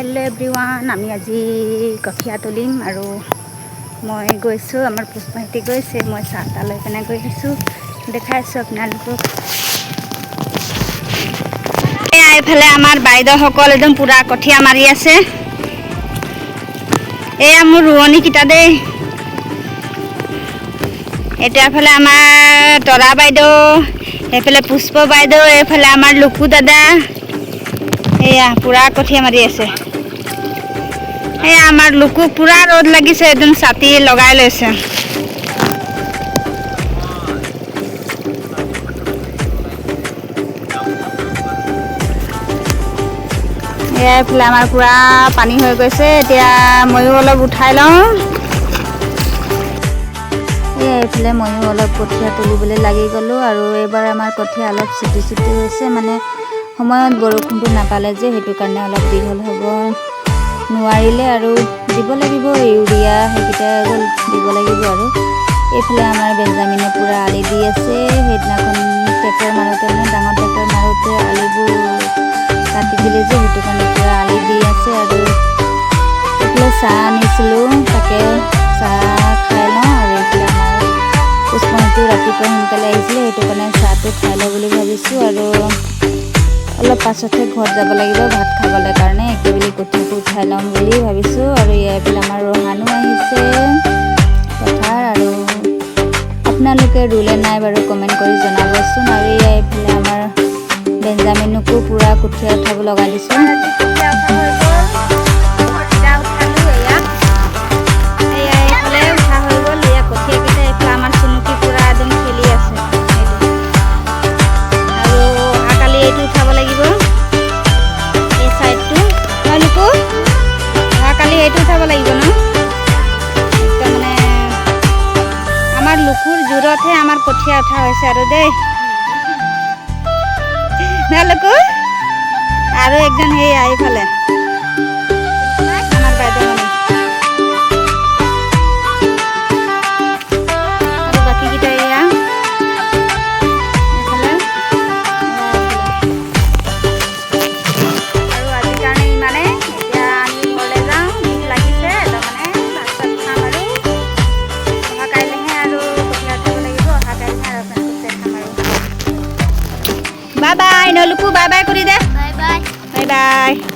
Hello everyone आमी আজি कठिया तुलिम আৰু মই গৈছো আমাৰ পুষ্পাহিতি গৈছে মই চাহটা লৈ কেনে গৈ আছো দেখাইছো আপোনালোকক এইফালে আমাৰ বাইদেউ সকল একদম পুৰা কঠিয়া মাৰি আছে এয়া মোৰ ৰুৱনি কিটা দেই এটা ফালে আমাৰ তৰা বাইদেউ এইফালে পুষ্প বাইদেউ এইফালে আমাৰ লুকু দাদা এয়া পুরা কঠিয়া মারি আছে এয়া আমার লুকু পুরা রোদ লাগিছে একদম ছাতি লগাই লৈছে এয়া ফলে আমার পুরা পানী হৈ গৈছে এতিয়া ময়ো অলপ উঠাই লওঁ এইফালে ময়ো অলপ কঠিয়া তুলিবলৈ লাগি গলো আৰু এবাৰ আমাৰ কঠিয়া অলপ ছুটি ছুটি হৈছে মানে সময়ত বৰষুণটো নাপালে যে হেতু কাৰণে অলপ দীঘল হ'ব নোৱাৰিলে আৰু দিব লাগিব ইউৰিয়া হেকিটা দিব লাগিব আৰু এইফালে আমাৰ বেঞ্জামিনে পুৰা আলি দি আছে হেদিনাখন ট্ৰেক্টৰ মাৰোতে ডাঙৰ ট্ৰেক্টৰ মাৰোতে আলিবোৰ কাটি দিলে যে হেতু কাৰণে পুৰা আলি দি আছে আৰু এইফালে চাহ আনিছিলোঁ তাকে চাহ খাই লওঁ আৰু এইফালে আমাৰ পুষ্পাহিতি ৰাতিপুৱা সোনকালে আহিছিলে হেতু কাৰণে চাহটো খাই লওঁ বুলি ভাবিছোঁ আৰু অলপ পাছতে ঘৰত যাব লাগিব ভাত খাবলৈ কাৰণে একেবেলি কঠিয়াটো উঠাই ল'ম বুলি ভাবিছোঁ আৰু এইফালে আমাৰ ৰহানো আহিছে পথাৰ আৰু আপোনালোকে ৰুলে নাই বাৰু কমেণ্ট কৰি জনাবচোন আৰু এইফালে আমাৰ বেঞ্জামিনকো পুৰা কঠিয়া উঠাব লগাই দিছোঁ লুকুৰ জোৰতহে আমাৰ কঠিয়া উঠা হৈছে আৰু দেই না লুকু আৰু একজন সেই আইফালে আমাৰ বাইদেউ আৰু বাকি কিটা এয়া এইফালে আৰু আজি কাৰণে ইমানে এতিয়া আমি ঘৰলৈ যাওঁ ভোক লাগিছে তাৰমানে ভাত চাত খাম আৰু অহা কাইলৈহে আৰু Bye bye, no luku bye bye kuri deh. Bye bye. Bye bye.